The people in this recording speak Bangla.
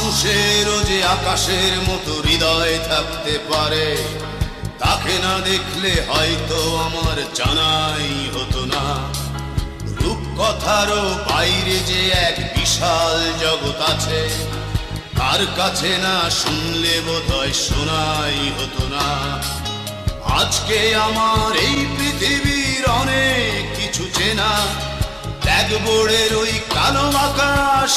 মানুষেরও যে আকাশের মতো হৃদয় থাকতে পারে, তাকে না দেখলে হয়তো আমার জানাই হতো না। রূপকথারও বাইরে যে এক বিশাল জগৎ আছে, তার কাছে না শুনলে বোধহয় শোনাই হতো না। আজকে আমার এই পৃথিবীর অনেক কিছু চেনা, ব্ল্যাকবোর্ডের ওই কালো আকাশ